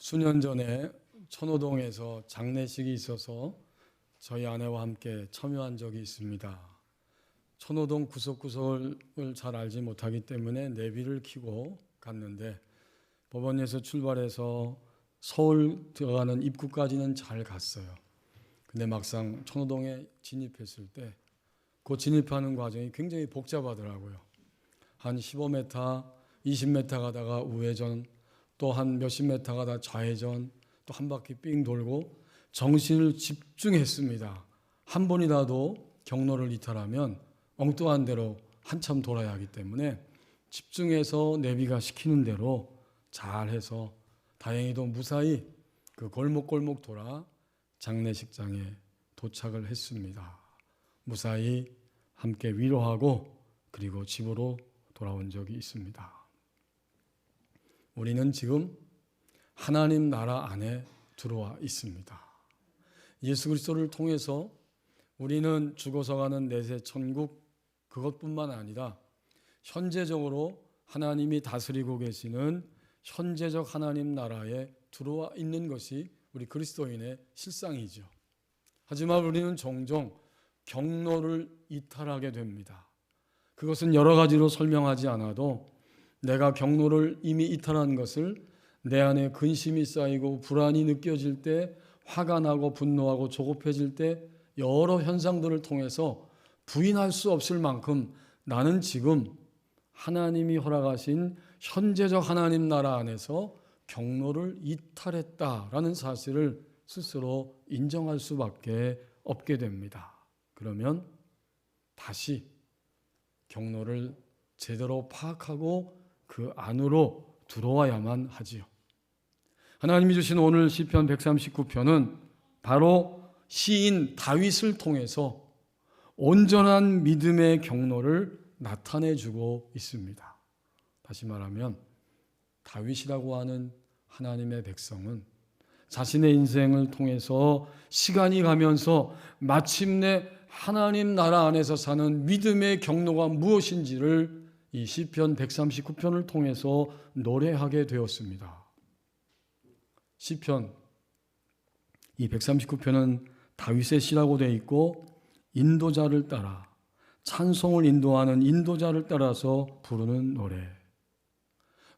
수년 전에 천호동에서 장례식이 있어서 저희 아내와 함께 참여한 적이 있습니다. 천호동 구석구석을 잘 알지 못하기 때문에 내비를 켜고 갔는데 법원에서 출발해서 서울 들어가는 입구까지는 잘 갔어요. 근데 막상 천호동에 진입했을 때 그 진입하는 과정이 굉장히 복잡하더라고요. 한 15m, 20m 가다가 우회전, 또 한 몇십 m 가다 좌회전, 또 한 바퀴 삥 돌고 정신을 집중했습니다. 한 번이라도 경로를 이탈하면 엉뚱한 대로 한참 돌아야 하기 때문에 집중해서 내비가 시키는 대로 잘해서 다행히도 무사히 그 골목골목 돌아 장례식장에 도착을 했습니다. 무사히 함께 위로하고 그리고 집으로 돌아온 적이 있습니다. 우리는 지금 하나님 나라 안에 들어와 있습니다. 예수 그리스도를 통해서 우리는 죽어서 가는 내세 천국 그것뿐만 아니라 현재적으로 하나님이 다스리고 계시는 현재적 하나님 나라에 들어와 있는 것이 우리 그리스도인의 실상이죠. 하지만 우리는 종종 경로를 이탈하게 됩니다. 그것은 여러 가지로 설명하지 않아도 내가 경로를 이미 이탈한 것을 내 안에 근심이 쌓이고 불안이 느껴질 때, 화가 나고 분노하고 조급해질 때 여러 현상들을 통해서 부인할 수 없을 만큼 나는 지금 하나님이 허락하신 현재적 하나님 나라 안에서 경로를 이탈했다라는 사실을 스스로 인정할 수밖에 없게 됩니다. 그러면 다시 경로를 제대로 파악하고 그 안으로 들어와야만 하지요. 하나님이 주신 오늘 시편 139편은 바로 시인 다윗을 통해서 온전한 믿음의 경로를 나타내주고 있습니다. 다시 말하면 다윗이라고 하는 하나님의 백성은 자신의 인생을 통해서 시간이 가면서 마침내 하나님 나라 안에서 사는 믿음의 경로가 무엇인지를 이 시편 139편을 통해서 노래하게 되었습니다. 시편 이 139편은 다윗의 시라고 되어 있고 인도자를 따라 찬송을 인도하는 인도자를 따라서 부르는 노래.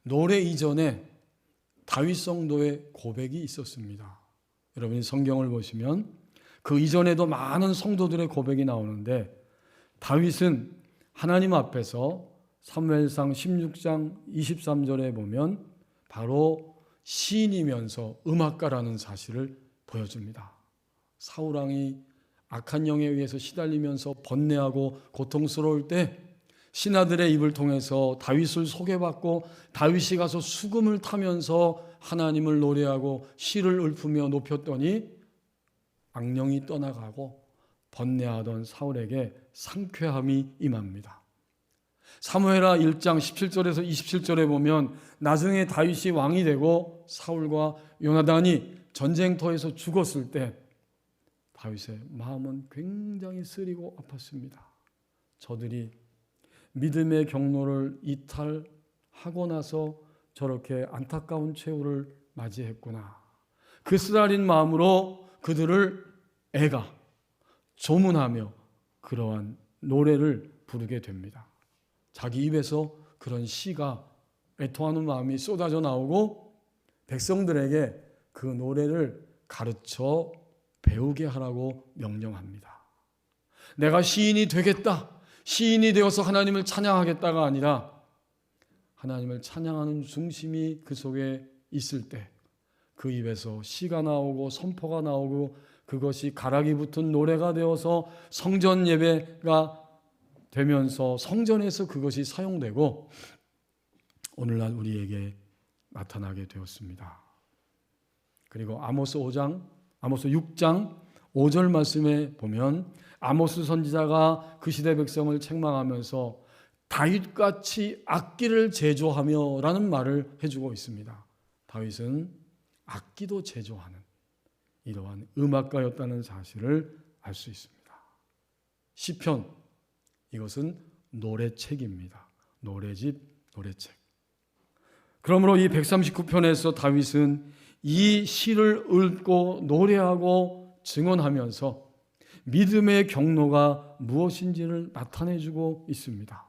노래 이전에 다윗 성도의 고백이 있었습니다. 여러분이 성경을 보시면 그 이전에도 많은 성도들의 고백이 나오는데 다윗은 하나님 앞에서 사무엘상 16장 23절에 보면 바로 시인이면서 음악가라는 사실을 보여줍니다. 사울왕이 악한 영에 의해서 시달리면서 번뇌하고 고통스러울 때 신하들의 입을 통해서 다윗을 소개받고 다윗이 가서 수금을 타면서 하나님을 노래하고 시를 읊으며 높였더니 악령이 떠나가고 번뇌하던 사울에게 상쾌함이 임합니다. 사무엘하 1장 17절에서 27절에 보면 나중에 다윗이 왕이 되고 사울과 요나단이 전쟁터에서 죽었을 때 다윗의 마음은 굉장히 쓰리고 아팠습니다. 저들이 믿음의 경로를 이탈하고 나서 저렇게 안타까운 최후를 맞이했구나. 그 쓰라린 마음으로 그들을 애가 조문하며 그러한 노래를 부르게 됩니다. 자기 입에서 그런 시가 애통하는 마음이 쏟아져 나오고 백성들에게 그 노래를 가르쳐 배우게 하라고 명령합니다. 내가 시인이 되겠다. 시인이 되어서 하나님을 찬양하겠다가 아니라 하나님을 찬양하는 중심이 그 속에 있을 때 그 입에서 시가 나오고 선포가 나오고 그것이 가락이 붙은 노래가 되어서 성전 예배가 되면서 성전에서 그것이 사용되고 오늘날 우리에게 나타나게 되었습니다. 그리고 아모스 6장 5절 말씀에 보면 아모스 선지자가 그 시대 백성을 책망하면서 다윗같이 악기를 제조하며 라는 말을 해주고 있습니다. 다윗은 악기도 제조하는 이러한 음악가였다는 사실을 알 수 있습니다. 시편, 이것은 노래책입니다. 노래집, 노래책. 그러므로 이 139편에서 다윗은 이 시를 읽고 노래하고 증언하면서 믿음의 경로가 무엇인지를 나타내주고 있습니다.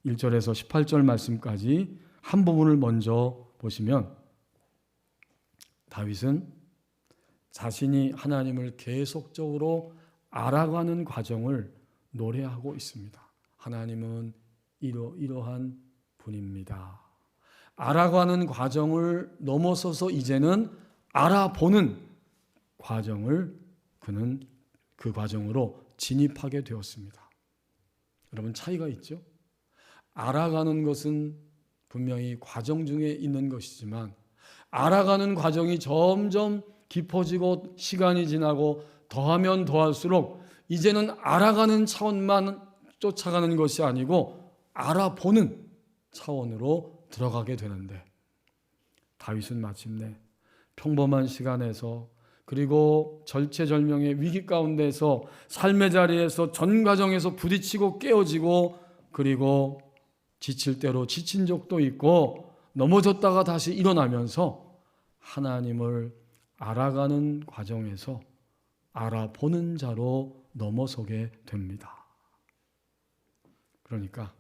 1절에서 18절 말씀까지 한 부분을 먼저 보시면 다윗은 자신이 하나님을 계속적으로 알아가는 과정을 노래하고 있습니다. 하나님은 이러이러한 분입니다. 알아가는 과정을 넘어서서 이제는 알아보는 과정을 그는 그 과정으로 진입하게 되었습니다. 여러분, 차이가 있죠? 알아가는 것은 분명히 과정 중에 있는 것이지만 알아가는 과정이 점점 깊어지고 시간이 지나고 더하면 더할수록 이제는 알아가는 차원만 쫓아가는 것이 아니고 알아보는 차원으로 들어가게 되는데, 다윗은 마침내 평범한 시간에서 그리고 절체절명의 위기 가운데서 삶의 자리에서 전 과정에서 부딪히고 깨어지고 그리고 지칠 대로 지친 적도 있고 넘어졌다가 다시 일어나면서 하나님을 알아가는 과정에서 알아보는 자로 넘어서게 됩니다. 그러니까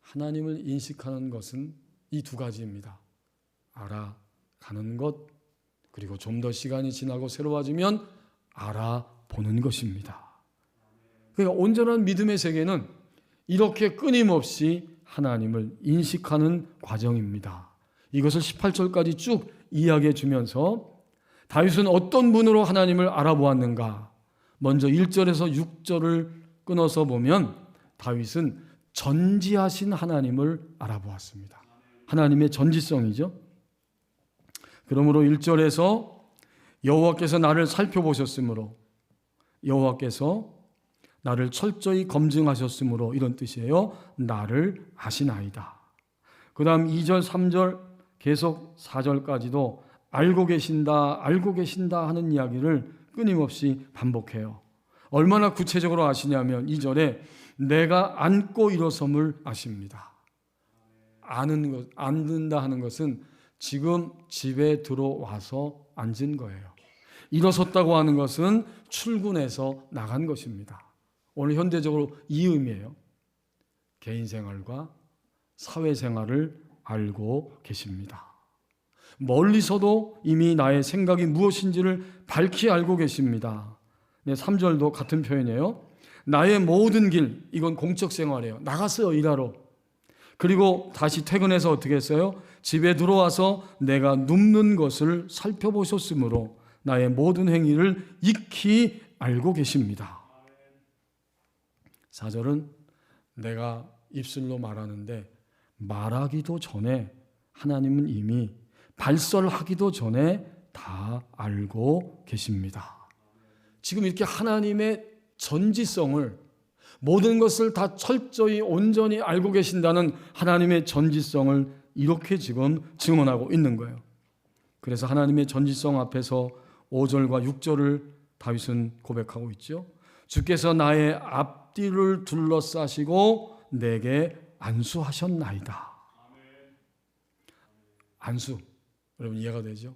하나님을 인식하는 것은 이 두 가지입니다. 알아가는 것, 그리고 좀 더 시간이 지나고 새로워지면 알아보는 것입니다. 그러니까 온전한 믿음의 세계는 이렇게 끊임없이 하나님을 인식하는 과정입니다. 이것을 18절까지 쭉 이야기해 주면서 다윗은 어떤 분으로 하나님을 알아보았는가? 먼저 1절에서 6절을 끊어서 보면 다윗은 전지하신 하나님을 알아보았습니다. 하나님의 전지성이죠. 그러므로 1절에서 여호와께서 나를 살펴보셨으므로, 여호와께서 나를 철저히 검증하셨으므로, 이런 뜻이에요. 나를 아시나이다. 그 다음 2절, 3절 계속 4절까지도 알고 계신다, 알고 계신다 하는 이야기를 끊임없이 반복해요. 얼마나 구체적으로 아시냐면 2절에 내가 앉고 일어섬을 아십니다. 아는 것, 앉는다 하는 것은 지금 집에 들어와서 앉은 거예요. 일어섰다고 하는 것은 출근해서 나간 것입니다. 오늘 현대적으로 이 의미예요. 개인 생활과 사회 생활을 알고 계십니다. 멀리서도 이미 나의 생각이 무엇인지를 밝히 알고 계십니다. 3절도 같은 표현이에요. 나의 모든 길, 이건 공적 생활이에요. 나갔어요, 일하러. 그리고 다시 퇴근해서 어떻게 했어요? 집에 들어와서 내가 눕는 것을 살펴보셨으므로 나의 모든 행위를 익히 알고 계십니다. 4절은 내가 입술로 말하는데 말하기도 전에 하나님은 이미 발설하기도 전에 다 알고 계십니다. 지금 이렇게 하나님의 전지성을, 모든 것을 다 철저히 온전히 알고 계신다는 하나님의 전지성을 이렇게 지금 증언하고 있는 거예요. 그래서 하나님의 전지성 앞에서 5절과 6절을 다윗은 고백하고 있죠. 주께서 나의 앞뒤를 둘러싸시고 내게 안수하셨나이다. 안수, 여러분 이해가 되죠?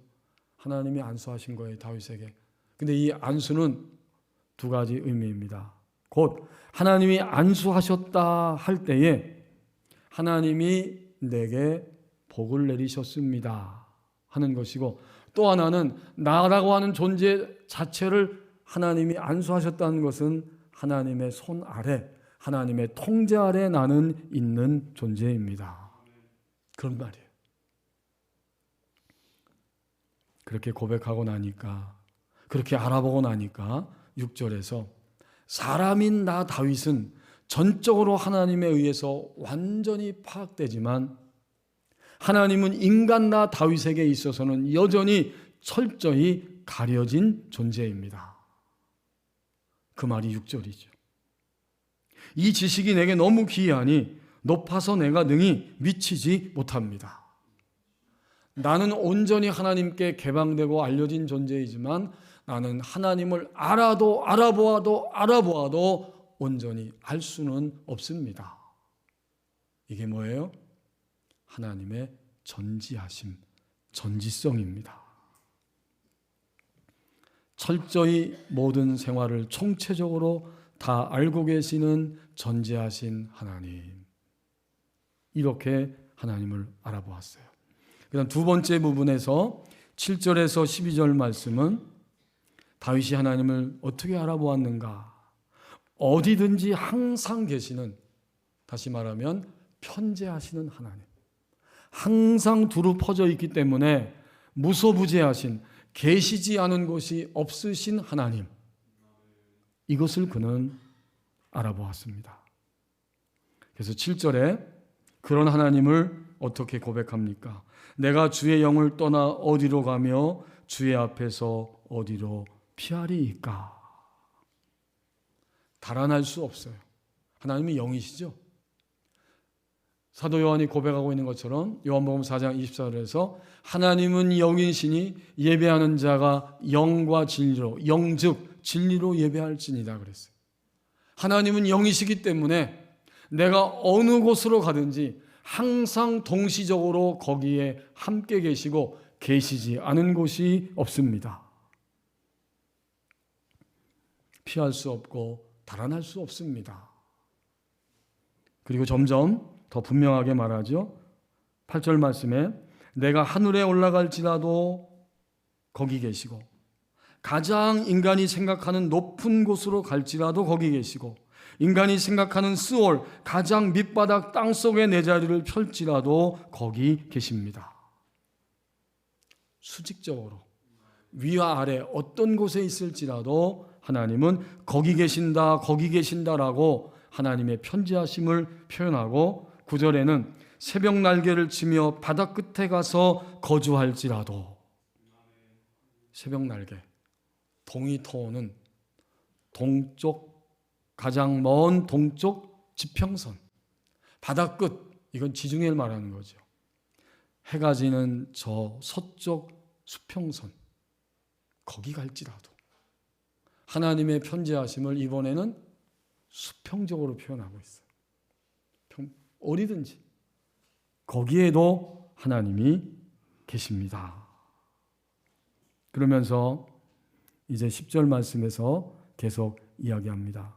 하나님이 안수하신 거예요, 다윗에게. 근데 이 안수는 두 가지 의미입니다. 곧 하나님이 안수하셨다 할 때에 하나님이 내게 복을 내리셨습니다 하는 것이고, 또 하나는 나라고 하는 존재 자체를 하나님이 안수하셨다는 것은 하나님의 손 아래, 하나님의 통제 아래 나는 있는 존재입니다. 그런 말이에요. 그렇게 고백하고 나니까, 그렇게 알아보고 나니까 6절에서 사람인 나 다윗은 전적으로 하나님에 의해서 완전히 파악되지만 하나님은 인간 나 다윗에게 있어서는 여전히 철저히 가려진 존재입니다. 그 말이 6절이죠. 이 지식이 내게 너무 기이하니 높아서 내가 능히 미치지 못합니다. 나는 온전히 하나님께 개방되고 알려진 존재이지만 나는 하나님을 알아도 알아보아도 온전히 알 수는 없습니다. 이게 뭐예요? 하나님의 전지하심, 전지성입니다. 철저히 모든 생활을 총체적으로 다 알고 계시는 전지하신 하나님. 이렇게 하나님을 알아보았어요. 그다음 두 번째 부분에서 7절에서 12절 말씀은 다윗이 하나님을 어떻게 알아보았는가? 어디든지 항상 계시는, 다시 말하면 편재하시는 하나님. 항상 두루 퍼져 있기 때문에 무소부재하신, 계시지 않은 곳이 없으신 하나님. 이것을 그는 알아보았습니다. 그래서 7절에 그런 하나님을 어떻게 고백합니까? 내가 주의 영을 떠나 어디로 가며 주의 앞에서 어디로 피하리이까? 달아날 수 없어요. 하나님은 영이시죠. 사도 요한이 고백하고 있는 것처럼 요한복음 4장 24절에서 하나님은 영이시니 예배하는 자가 영과 진리로, 영즉 진리로 예배할지니라 그랬어요. 하나님은 영이시기 때문에 내가 어느 곳으로 가든지 항상 동시적으로 거기에 함께 계시고 계시지 않은 곳이 없습니다. 피할 수 없고 달아날 수 없습니다. 그리고 점점 더 분명하게 말하죠. 8절 말씀에 내가 하늘에 올라갈지라도 거기 계시고 가장 인간이 생각하는 높은 곳으로 갈지라도 거기 계시고 인간이 생각하는 스올 가장 밑바닥 땅속에 내 자리를 펼지라도 거기 계십니다. 수직적으로 위와 아래 어떤 곳에 있을지라도 하나님은 거기 계신다, 거기 계신다라고 하나님의 편지하심을 표현하고 9절에는 새벽 날개를 치며 바다 끝에 가서 거주할지라도, 새벽 날개, 동이 터오는 동쪽, 가장 먼 동쪽 지평선, 바다 끝, 이건 지중해를 말하는 거죠. 해가 지는 저 서쪽 수평선, 거기 갈지라도 하나님의 편지하심을 이번에는 수평적으로 표현하고 있어요. 어디든지 거기에도 하나님이 계십니다. 그러면서 이제 10절 말씀에서 계속 이야기합니다.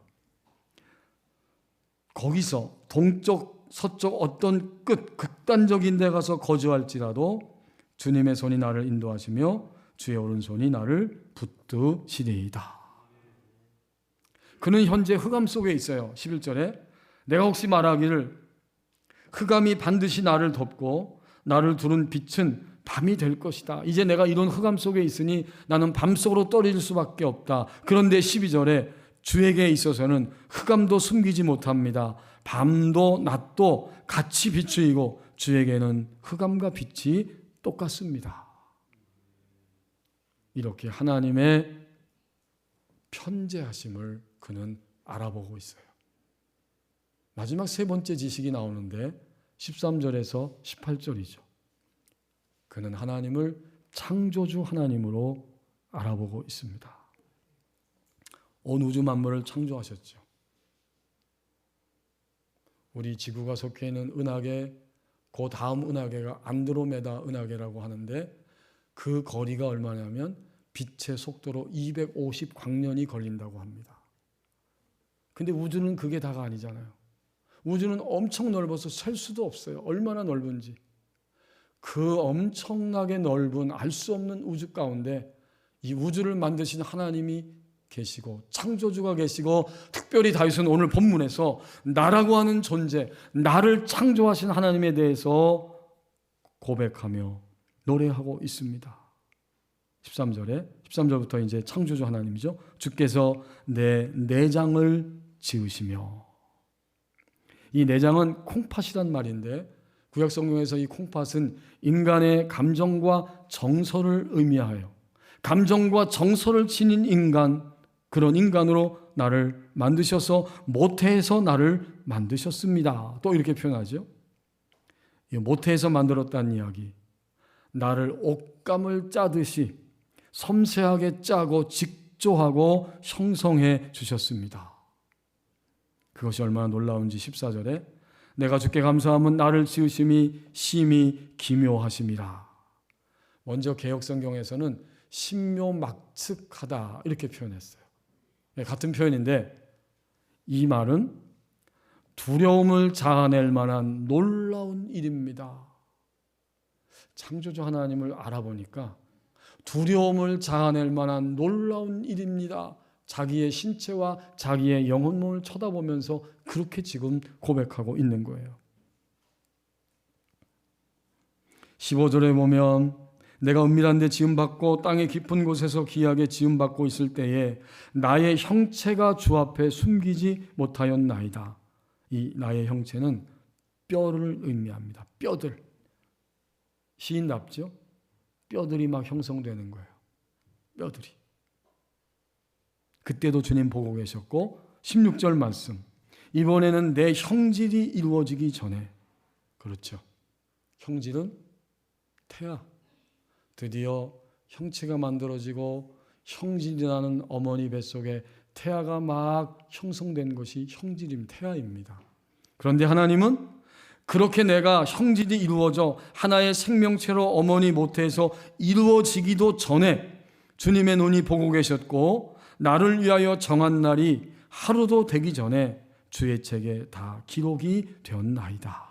거기서 동쪽, 서쪽 어떤 끝, 극단적인 데 가서 거주할지라도 주님의 손이 나를 인도하시며 주의 오른손이 나를 붙드시리이다. 그는 현재 흑암 속에 있어요. 11절에 내가 혹시 말하기를 흑암이 반드시 나를 덮고 나를 두른 빛은 밤이 될 것이다. 이제 내가 이런 흑암 속에 있으니 나는 밤속으로 떨어질 수밖에 없다. 그런데 12절에 주에게 있어서는 흑암도 숨기지 못합니다. 밤도 낮도 같이 비추이고 주에게는 흑암과 빛이 똑같습니다. 이렇게 하나님의 편재하심을 그는 알아보고 있어요. 마지막 세 번째 지식이 나오는데 13절에서 18절이죠. 그는 하나님을 창조주 하나님으로 알아보고 있습니다. 온 우주 만물을 창조하셨죠. 우리 지구가 속해 있는 은하계, 그 다음 은하계가 안드로메다 은하계라고 하는데 그 거리가 얼마냐면 빛의 속도로 250광년이 걸린다고 합니다. 근데 우주는 그게 다가 아니잖아요. 우주는 엄청 넓어서 셀 수도 없어요. 얼마나 넓은지. 그 엄청나게 넓은 알 수 없는 우주 가운데 이 우주를 만드신 하나님이 계시고 창조주가 계시고 특별히 다윗은 오늘 본문에서 나라고 하는 존재, 나를 창조하신 하나님에 대해서 고백하며 노래하고 있습니다. 13절부터 이제 창조주 하나님이죠. 주께서 내 내장을 지으시며, 이 내장은 콩팥이란 말인데 구약 성경에서 이 콩팥은 인간의 감정과 정서를 의미하여 감정과 정서를 지닌 인간, 그런 인간으로 나를 만드셔서 모태에서 나를 만드셨습니다. 또 이렇게 표현하죠. 모태에서 만들었다는 이야기, 나를 옷감을 짜듯이 섬세하게 짜고 직조하고 형성해 주셨습니다. 그것이 얼마나 놀라운지 14절에 내가 주께 감사함은 나를 지으심이 심히 기묘하심이라. 먼저 개역성경에서는 신묘막측하다 이렇게 표현했어요. 같은 표현인데 이 말은 두려움을 자아낼 만한 놀라운 일입니다. 창조주 하나님을 알아보니까 두려움을 자아낼 만한 놀라운 일입니다. 자기의 신체와 자기의 영혼 몸을 쳐다보면서 그렇게 지금 고백하고 있는 거예요. 15절에 보면 내가 은밀한 데 지음받고 땅의 깊은 곳에서 기이하게 지음받고 있을 때에 나의 형체가 주 앞에 숨기지 못하였나이다. 이 나의 형체는 뼈를 의미합니다. 뼈들. 시인답죠? 뼈들이 막 형성되는 거예요. 뼈들이. 그때도 주님 보고 계셨고 16절 말씀. 이번에는 내 형질이 이루어지기 전에. 그렇죠. 형질은 태아. 드디어 형체가 만들어지고 형질이라는 어머니 뱃속에 태아가 막 형성된 것이 형질임, 태아입니다. 그런데 하나님은 그렇게 내가 형질이 이루어져 하나의 생명체로 어머니 모태에서 이루어지기도 전에 주님의 눈이 보고 계셨고 나를 위하여 정한 날이 하루도 되기 전에 주의 책에 다 기록이 되었나이다.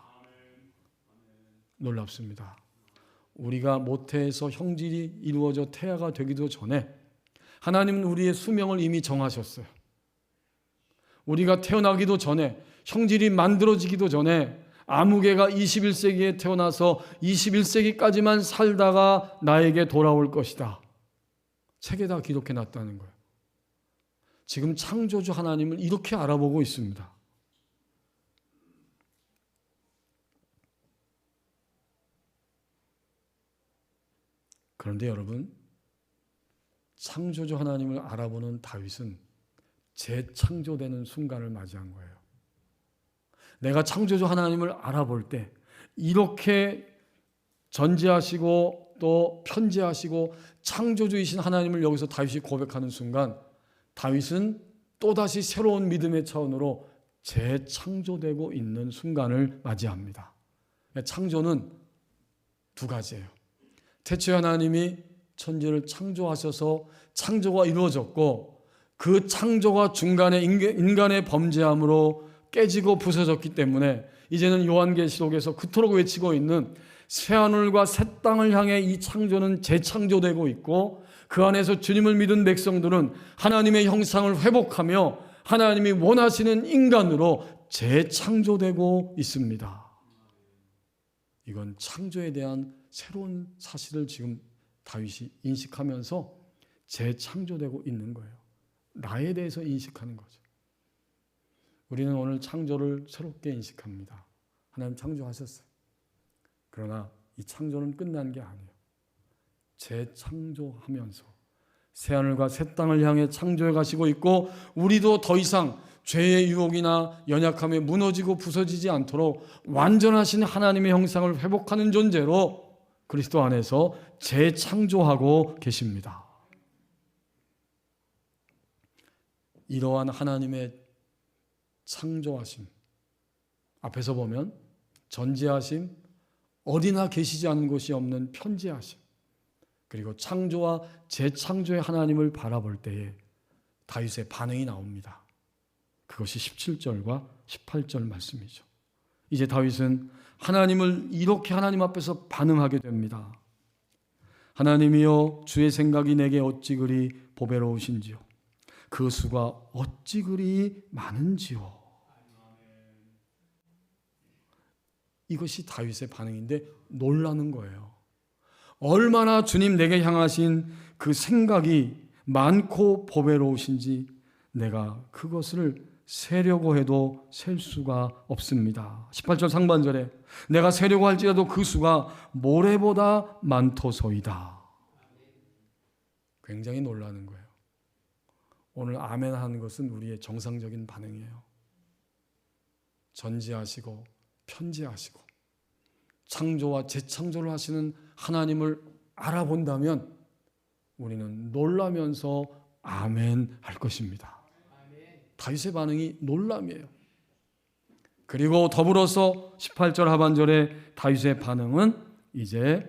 놀랍습니다. 우리가 모태에서 형질이 이루어져 태아가 되기도 전에 하나님은 우리의 수명을 이미 정하셨어요. 우리가 태어나기도 전에 형질이 만들어지기도 전에 아무개가 21세기에 태어나서 21세기까지만 살다가 나에게 돌아올 것이다. 책에 다 기록해 놨다는 거예요. 지금 창조주 하나님을 이렇게 알아보고 있습니다. 그런데 여러분, 창조주 하나님을 알아보는 다윗은 재창조되는 순간을 맞이한 거예요. 내가 창조주 하나님을 알아볼 때 이렇게 전지하시고 또 편지하시고 창조주이신 하나님을 여기서 다윗이 고백하는 순간 다윗은 또다시 새로운 믿음의 차원으로 재창조되고 있는 순간을 맞이합니다. 창조는 두 가지예요. 태초에 하나님이 천지를 창조하셔서 창조가 이루어졌고 그 창조가 중간에 인간의 범죄함으로 깨지고 부서졌기 때문에 이제는 요한계시록에서 그토록 외치고 있는 새하늘과 새 땅을 향해 이 창조는 재창조되고 있고 그 안에서 주님을 믿은 백성들은 하나님의 형상을 회복하며 하나님이 원하시는 인간으로 재창조되고 있습니다. 이건 창조에 대한 새로운 사실을 지금 다윗이 인식하면서 재창조되고 있는 거예요. 나에 대해서 인식하는 거죠. 우리는 오늘 창조를 새롭게 인식합니다. 하나님 창조하셨어요. 그러나 이 창조는 끝난 게 아니에요. 재창조하면서 새하늘과 새 땅을 향해 창조해 가시고 있고 우리도 더 이상 죄의 유혹이나 연약함에 무너지고 부서지지 않도록 완전하신 하나님의 형상을 회복하는 존재로 그리스도 안에서 재창조하고 계십니다. 이러한 하나님의 창조하심 앞에서 보면 전지하심, 어디나 계시지 않은 곳이 없는 편지하심, 그리고 창조와 재창조의 하나님을 바라볼 때에 다윗의 반응이 나옵니다. 그것이 17절과 18절 말씀이죠. 이제 다윗은 하나님을 이렇게 하나님 앞에서 반응하게 됩니다. 하나님이여 주의 생각이 내게 어찌 그리 보배로우신지요 그 수가 어찌 그리 많은지요. 이것이 다윗의 반응인데 놀라는 거예요. 얼마나 주님 내게 향하신 그 생각이 많고 보배로우신지 내가 그것을 세려고 해도 셀 수가 없습니다. 18절 상반절에 내가 세려고 할지라도 그 수가 모래보다 많도소이다. 굉장히 놀라는 거예요. 오늘 아멘 하는 것은 우리의 정상적인 반응이에요. 전지하시고 편지하시고 창조와 재창조를 하시는 하나님을 알아본다면 우리는 놀라면서 아멘 할 것입니다. 다윗의 반응이 놀람이에요. 그리고 더불어서 18절 하반절에 다윗의 반응은 이제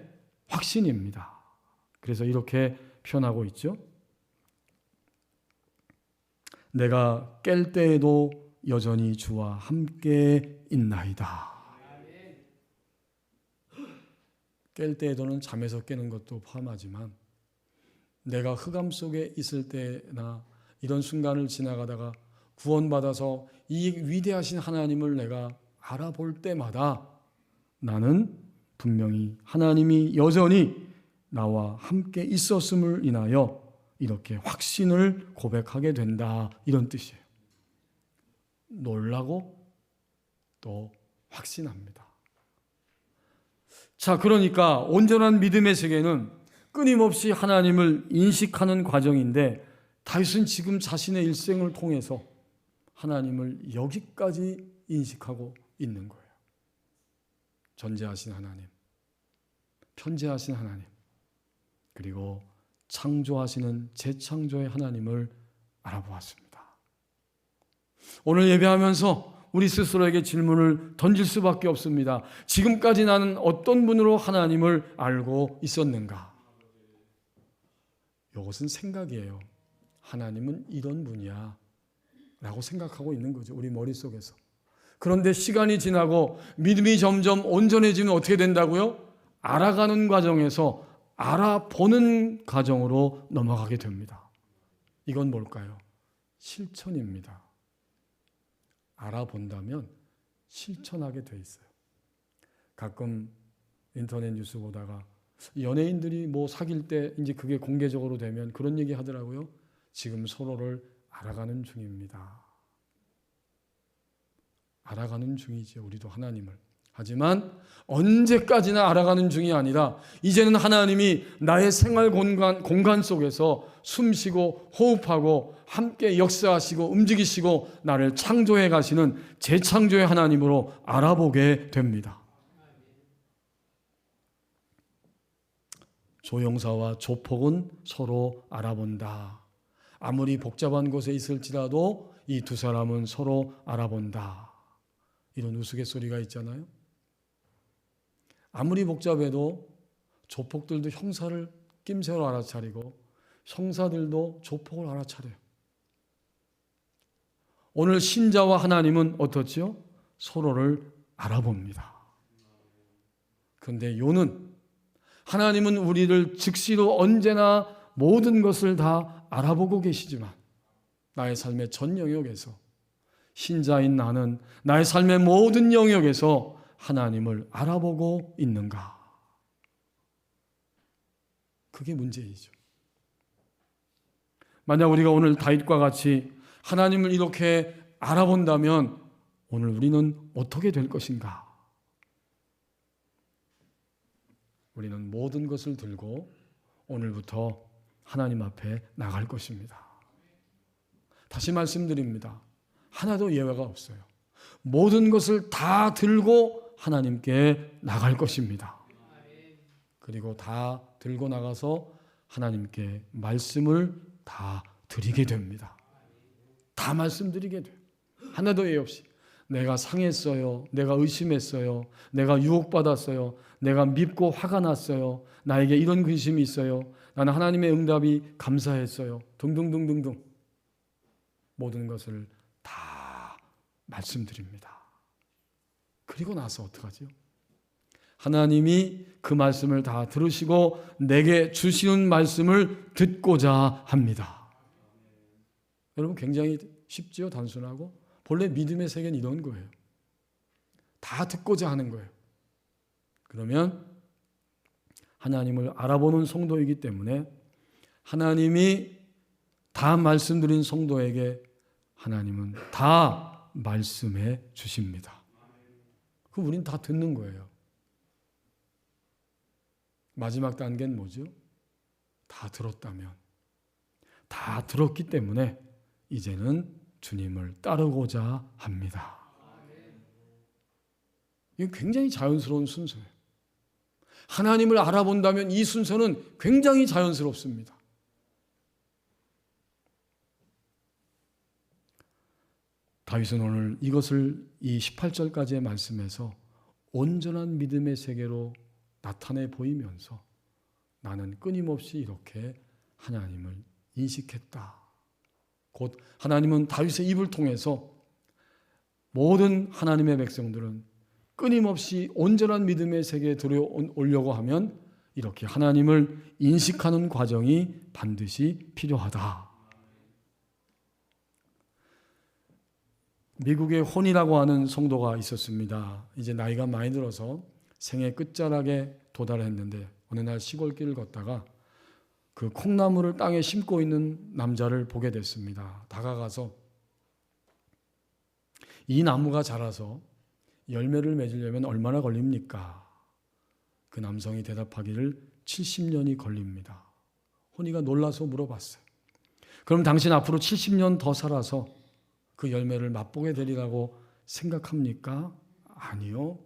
확신입니다. 그래서 이렇게 표현하고 있죠. 내가 깰 때에도 여전히 주와 함께 있나이다. 깰 때에도는 잠에서 깨는 것도 포함하지만 내가 흑암 속에 있을 때나 이런 순간을 지나가다가 구원받아서 이 위대하신 하나님을 내가 알아볼 때마다 나는 분명히 하나님이 여전히 나와 함께 있었음을 인하여 이렇게 확신을 고백하게 된다, 이런 뜻이에요. 놀라고 또 확신합니다. 자, 그러니까 온전한 믿음의 세계는 끊임없이 하나님을 인식하는 과정인데 다윗은 지금 자신의 일생을 통해서 하나님을 여기까지 인식하고 있는 거예요. 전지하신 하나님, 편재하신 하나님, 그리고 창조하시는 재창조의 하나님을 알아보았습니다. 오늘 예배하면서 우리 스스로에게 질문을 던질 수밖에 없습니다. 지금까지 나는 어떤 분으로 하나님을 알고 있었는가? 이것은 생각이에요. 하나님은 이런 분이야 라고 생각하고 있는 거죠, 우리 머릿속에서. 그런데 시간이 지나고 믿음이 점점 온전해지면 어떻게 된다고요? 알아가는 과정에서 알아보는 과정으로 넘어가게 됩니다. 이건 뭘까요? 실천입니다. 알아본다면 실천하게 돼 있어요. 가끔 인터넷 뉴스 보다가 연예인들이 뭐 사귈 때 이제 그게 공개적으로 되면 그런 얘기 하더라고요. 지금 서로를 알아가는 중입니다. 알아가는 중이죠, 우리도 하나님을. 하지만 언제까지나 알아가는 중이 아니라 이제는 하나님이 나의 생활 공간 속에서 숨쉬고 호흡하고 함께 역사하시고 움직이시고 나를 창조해 가시는 재창조의 하나님으로 알아보게 됩니다. 조용사와 조폭은 서로 알아본다. 아무리 복잡한 곳에 있을지라도 이 두 사람은 서로 알아본다. 이런 우스갯소리가 있잖아요. 아무리 복잡해도 조폭들도 형사를 낌새로 알아차리고 형사들도 조폭을 알아차려요. 오늘 신자와 하나님은 어떻지요? 서로를 알아봅니다. 그런데 요는 하나님은 우리를 즉시로 언제나 모든 것을 다 알아보고 계시지만 나의 삶의 전 영역에서 신자인 나는 나의 삶의 모든 영역에서 하나님을 알아보고 있는가? 그게 문제이죠. 만약 우리가 오늘 다윗과 같이 하나님을 이렇게 알아본다면 오늘 우리는 어떻게 될 것인가? 우리는 모든 것을 들고 오늘부터 하나님 앞에 나갈 것입니다. 다시 말씀드립니다. 하나도 예외가 없어요. 모든 것을 다 들고 하나님께 나갈 것입니다. 그리고 다 들고 나가서 하나님께 말씀을 다 드리게 됩니다. 다 말씀드리게 돼요. 하나도 예외 없이. 내가 상했어요. 내가 의심했어요. 내가 유혹받았어요. 내가 밉고 화가 났어요. 나에게 이런 근심이 있어요. 나는 하나님의 응답이 감사했어요. 등등등등등. 모든 것을 다 말씀드립니다. 그리고 나서 어떡하죠? 하나님이 그 말씀을 다 들으시고 내게 주시는 말씀을 듣고자 합니다. 여러분 굉장히 쉽지요? 단순하고? 본래 믿음의 세계는 이런 거예요. 다 듣고자 하는 거예요. 그러면 하나님을 알아보는 성도이기 때문에 하나님이 다 말씀드린 성도에게 하나님은 다 말씀해 주십니다. 그럼 우린 다 듣는 거예요. 마지막 단계는 뭐죠? 다 들었다면, 다 들었기 때문에 이제는 주님을 따르고자 합니다. 이건 굉장히 자연스러운 순서예요. 하나님을 알아본다면 이 순서는 굉장히 자연스럽습니다. 다윗은 오늘 이것을 이 18절까지의 말씀에서 온전한 믿음의 세계로 나타내 보이면서 나는 끊임없이 이렇게 하나님을 인식했다. 곧 하나님은 다윗의 입을 통해서 모든 하나님의 백성들은 끊임없이 온전한 믿음의 세계에 들어오려고 하면 이렇게 하나님을 인식하는 과정이 반드시 필요하다. 미국에 혼이라고 하는 성도가 있었습니다. 이제 나이가 많이 들어서 생애 끝자락에 도달했는데 어느 날 시골길을 걷다가 그 콩나물을 땅에 심고 있는 남자를 보게 됐습니다. 다가가서 이 나무가 자라서 열매를 맺으려면 얼마나 걸립니까? 그 남성이 대답하기를 70년이 걸립니다. 혼이가 놀라서 물어봤어요. 그럼 당신 앞으로 70년 더 살아서 그 열매를 맛보게 되리라고 생각합니까? 아니요.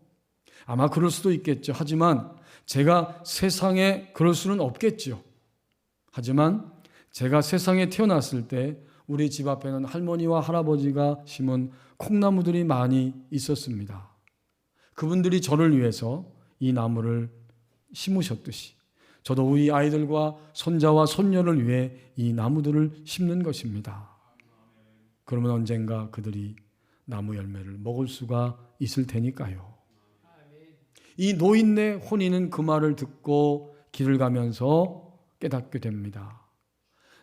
아마 그럴 수도 있겠죠. 하지만 제가 세상에 그럴 수는 없겠죠. 하지만 제가 세상에 태어났을 때 우리 집 앞에는 할머니와 할아버지가 심은 콩나무들이 많이 있었습니다. 그분들이 저를 위해서 이 나무를 심으셨듯이 저도 우리 아이들과 손자와 손녀를 위해 이 나무들을 심는 것입니다. 그러면 언젠가 그들이 나무 열매를 먹을 수가 있을 테니까요. 이 노인네 혼인은 그 말을 듣고 길을 가면서 깨닫게 됩니다.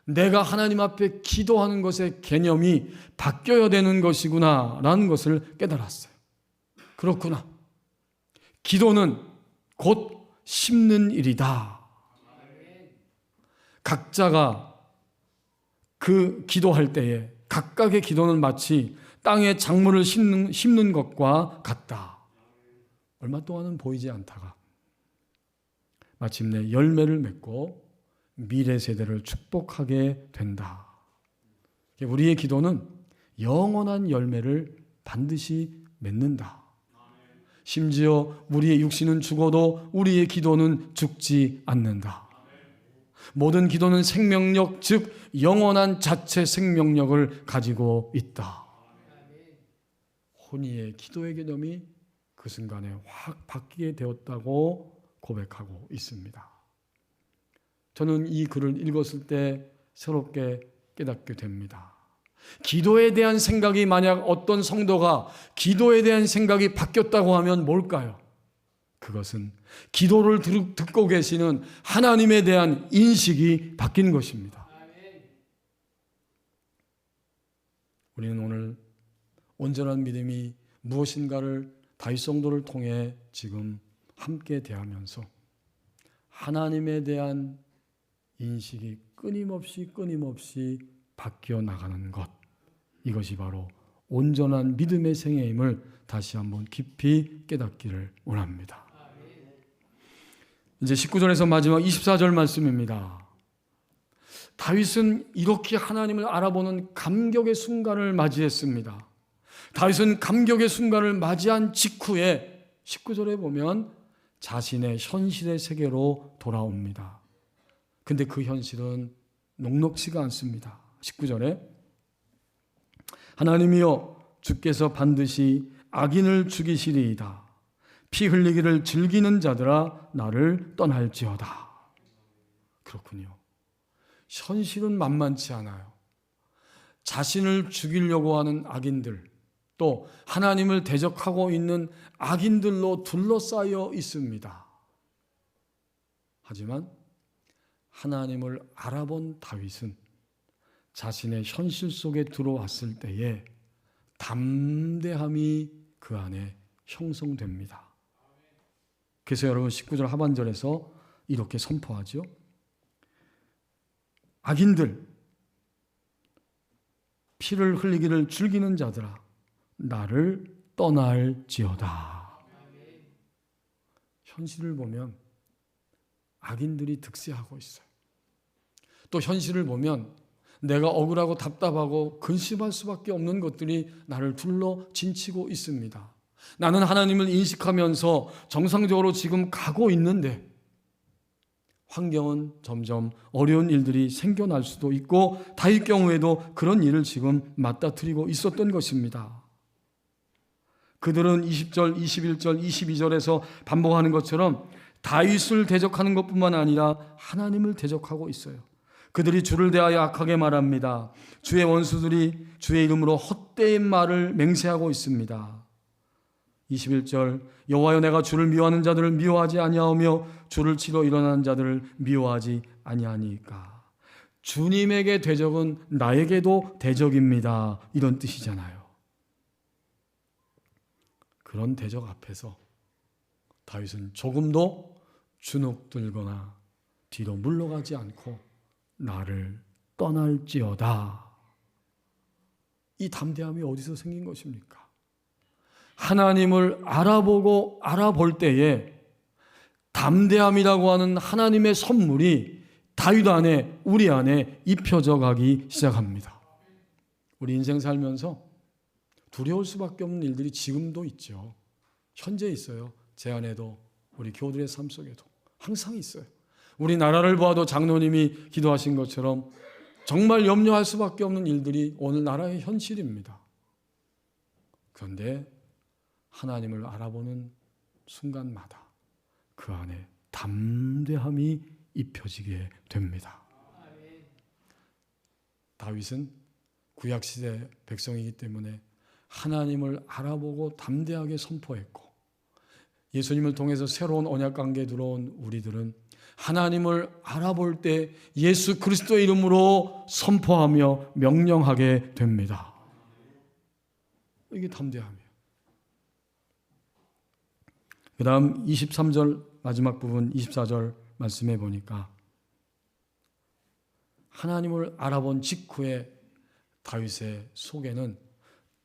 내가 하나님 앞에 기도하는 것의 개념이 바뀌어야 되는 것이구나 라는 것을 깨달았어요. 그렇구나. 기도는 곧 심는 일이다. 각자가 그 기도할 때에 각각의 기도는 마치 땅에 작물을 심는 것과 같다. 얼마 동안은 보이지 않다가 마침내 열매를 맺고 미래 세대를 축복하게 된다. 우리의 기도는 영원한 열매를 반드시 맺는다. 심지어 우리의 육신은 죽어도 우리의 기도는 죽지 않는다. 모든 기도는 생명력, 즉 영원한 자체 생명력을 가지고 있다. 혼이의 기도의 개념이 그 순간에 확 바뀌게 되었다고 고백하고 있습니다. 저는 이 글을 읽었을 때 새롭게 깨닫게 됩니다. 기도에 대한 생각이 만약 어떤 성도가 기도에 대한 생각이 바뀌었다고 하면 뭘까요? 그것은 기도를 듣고 계시는 하나님에 대한 인식이 바뀐 것입니다. 우리는 오늘 온전한 믿음이 무엇인가를 다윗 성도를 통해 지금 함께 대하면서 하나님에 대한 인식이 끊임없이 바뀌어 나가는 것, 이것이 바로 온전한 믿음의 생애임을 다시 한번 깊이 깨닫기를 원합니다. 이제 19절에서 마지막 24절 말씀입니다. 다윗은 이렇게 하나님을 알아보는 감격의 순간을 맞이했습니다. 다윗은 감격의 순간을 맞이한 직후에 19절에 보면 자신의 현실의 세계로 돌아옵니다. 근데 그 현실은 녹록지가 않습니다. 19절에 하나님이여 주께서 반드시 악인을 죽이시리이다. 피 흘리기를 즐기는 자들아 나를 떠날지어다. 그렇군요. 현실은 만만치 않아요. 자신을 죽이려고 하는 악인들, 또 하나님을 대적하고 있는 악인들로 둘러싸여 있습니다. 하지만 하나님을 알아본 다윗은 자신의 현실 속에 들어왔을 때에 담대함이 그 안에 형성됩니다. 그래서 여러분 19절 하반절에서 이렇게 선포하죠. 악인들, 피를 흘리기를 즐기는 자들아 나를 떠날지어다. 현실을 보면 악인들이 득세하고 있어요. 또 현실을 보면 내가 억울하고 답답하고 근심할 수밖에 없는 것들이 나를 둘러 진치고 있습니다. 나는 하나님을 인식하면서 정상적으로 지금 가고 있는데 환경은 점점 어려운 일들이 생겨날 수도 있고 다윗 경우에도 그런 일을 지금 맞닥뜨리고 있었던 것입니다. 그들은 20절, 21절, 22절에서 반복하는 것처럼 다윗을 대적하는 것뿐만 아니라 하나님을 대적하고 있어요. 그들이 주를 대하여 악하게 말합니다. 주의 원수들이 주의 이름으로 헛되인 말을 맹세하고 있습니다. 21절 여호와여 내가 주를 미워하는 자들을 미워하지 아니하오며 주를 치러 일어나는 자들을 미워하지 아니하니까. 주님에게 대적은 나에게도 대적입니다. 이런 뜻이잖아요. 그런 대적 앞에서 다윗은 조금도 주눅들거나 뒤로 물러가지 않고 나를 떠날지어다. 이 담대함이 어디서 생긴 것입니까? 하나님을 알아보고 알아볼 때에 담대함이라고 하는 하나님의 선물이 다윗 안에, 우리 안에 입혀져 가기 시작합니다. 우리 인생 살면서 두려울 수밖에 없는 일들이 지금도 있죠. 현재 있어요. 제 안에도, 우리 교우들의 삶 속에도 항상 있어요. 우리 나라를 보아도 장로님이 기도하신 것처럼 정말 염려할 수밖에 없는 일들이 오늘 나라의 현실입니다. 그런데 하나님을 알아보는 순간마다 그 안에 담대함이 입혀지게 됩니다. 다윗은 구약시대 백성이기 때문에 하나님을 알아보고 담대하게 선포했고, 예수님을 통해서 새로운 언약관계에 들어온 우리들은 하나님을 알아볼 때 예수 그리스도의 이름으로 선포하며 명령하게 됩니다. 이게 담대함이에요. 그 다음 23절 마지막 부분 24절 말씀해 보니까 하나님을 알아본 직후에 다윗의 속에는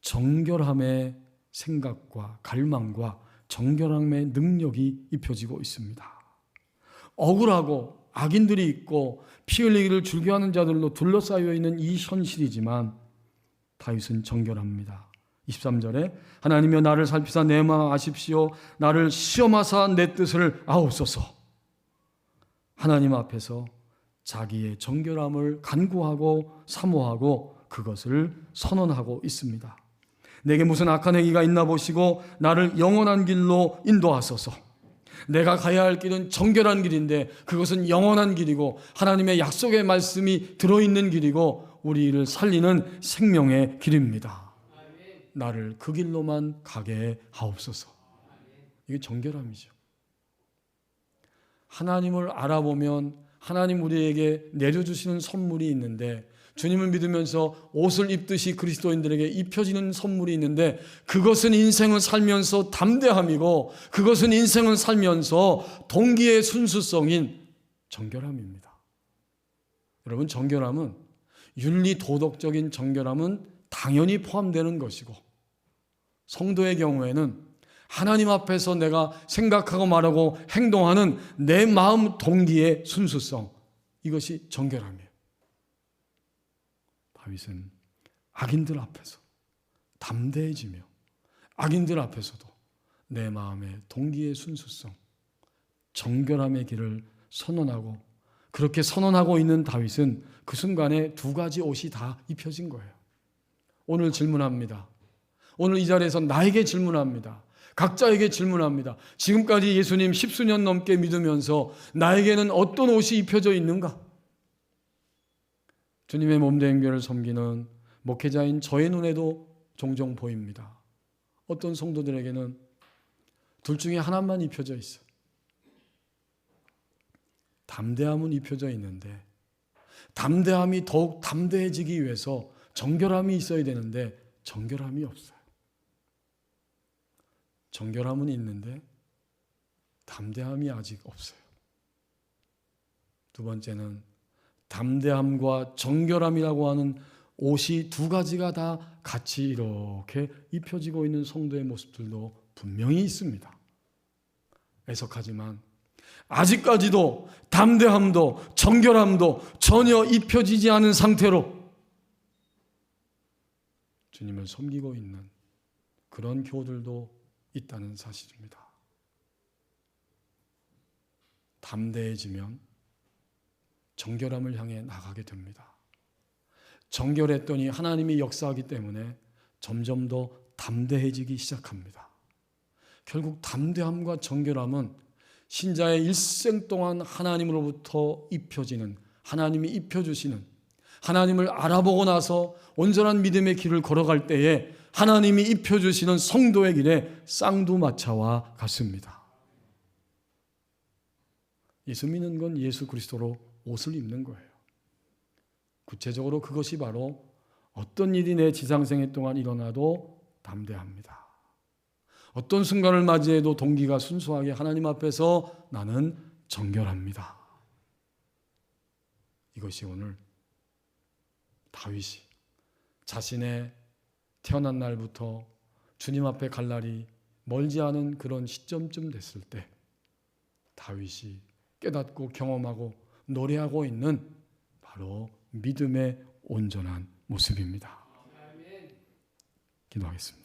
정결함의 생각과 갈망과 정결함의 능력이 입혀지고 있습니다. 억울하고 악인들이 있고 피 흘리기를 즐겨하는 자들로 둘러싸여 있는 이 현실이지만 다윗은 정결합니다. 23절에 하나님이여 나를 살피사 내 마음 아십시오. 나를 시험하사 내 뜻을 아옵소서. 하나님 앞에서 자기의 정결함을 간구하고 사모하고 그것을 선언하고 있습니다. 내게 무슨 악한 행위가 있나 보시고 나를 영원한 길로 인도하소서. 내가 가야 할 길은 정결한 길인데 그것은 영원한 길이고 하나님의 약속의 말씀이 들어있는 길이고 우리를 살리는 생명의 길입니다. 나를 그 길로만 가게 하옵소서. 이게 정결함이죠. 하나님을 알아보면 하나님 우리에게 내려주시는 선물이 있는데, 주님을 믿으면서 옷을 입듯이 그리스도인들에게 입혀지는 선물이 있는데, 그것은 인생을 살면서 담대함이고 그것은 인생을 살면서 동기의 순수성인 정결함입니다. 여러분, 정결함은 윤리 도덕적인 정결함은 당연히 포함되는 것이고, 성도의 경우에는 하나님 앞에서 내가 생각하고 말하고 행동하는 내 마음 동기의 순수성, 이것이 정결함이에요. 다윗은 악인들 앞에서 담대해지며 악인들 앞에서도 내 마음의 동기의 순수성, 정결함의 길을 선언하고, 그렇게 선언하고 있는 다윗은 그 순간에 두 가지 옷이 다 입혀진 거예요. 오늘 질문합니다. 오늘 이 자리에서 나에게 질문합니다. 각자에게 질문합니다. 지금까지 예수님 10수년 넘게 믿으면서 나에게는 어떤 옷이 입혀져 있는가? 주님의 몸된 교회를 섬기는 목회자인 저의 눈에도 종종 보입니다. 어떤 성도들에게는 둘 중에 하나만 입혀져 있어요. 담대함은 입혀져 있는데, 담대함이 더욱 담대해지기 위해서 정결함이 있어야 되는데 정결함이 없어요. 정결함은 있는데 담대함이 아직 없어요. 두 번째는 담대함과 정결함이라고 하는 옷이 두 가지가 다 같이 이렇게 입혀지고 있는 성도의 모습들도 분명히 있습니다. 애석하지만 아직까지도 담대함도 정결함도 전혀 입혀지지 않은 상태로 주님을 섬기고 있는 그런 교우들도 있다는 사실입니다. 담대해지면 정결함을 향해 나가게 됩니다. 정결했더니 하나님이 역사하기 때문에 점점 더 담대해지기 시작합니다. 결국 담대함과 정결함은 신자의 일생 동안 하나님으로부터 입혀지는, 하나님이 입혀주시는, 하나님을 알아보고 나서 온전한 믿음의 길을 걸어갈 때에 하나님이 입혀주시는 성도의 길에 쌍두마차와 같습니다. 예수 믿는 건 예수 그리스도로 옷을 입는 거예요. 구체적으로 그것이 바로 어떤 일이 내 지상생애 동안 일어나도 담대합니다. 어떤 순간을 맞이해도 동기가 순수하게 하나님 앞에서 나는 정결합니다. 이것이 오늘 다윗이 자신의 태어난 날부터 주님 앞에 갈 날이 멀지 않은 그런 시점쯤 됐을 때 다윗이 깨닫고 경험하고 노래하고 있는 바로 믿음의 온전한 모습입니다. 기도하겠습니다.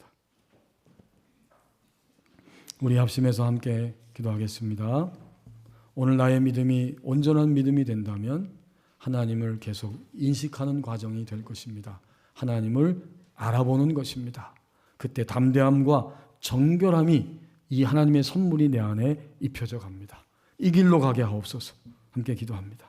우리 합심해서 함께 기도하겠습니다. 오늘 나의 믿음이 온전한 믿음이 된다면 하나님을 계속 인식하는 과정이 될 것입니다. 하나님을 알아보는 것입니다. 그때 담대함과 정결함이 이 하나님의 선물이 내 안에 입혀져 갑니다. 이 길로 가게 하옵소서. 함께 기도합니다.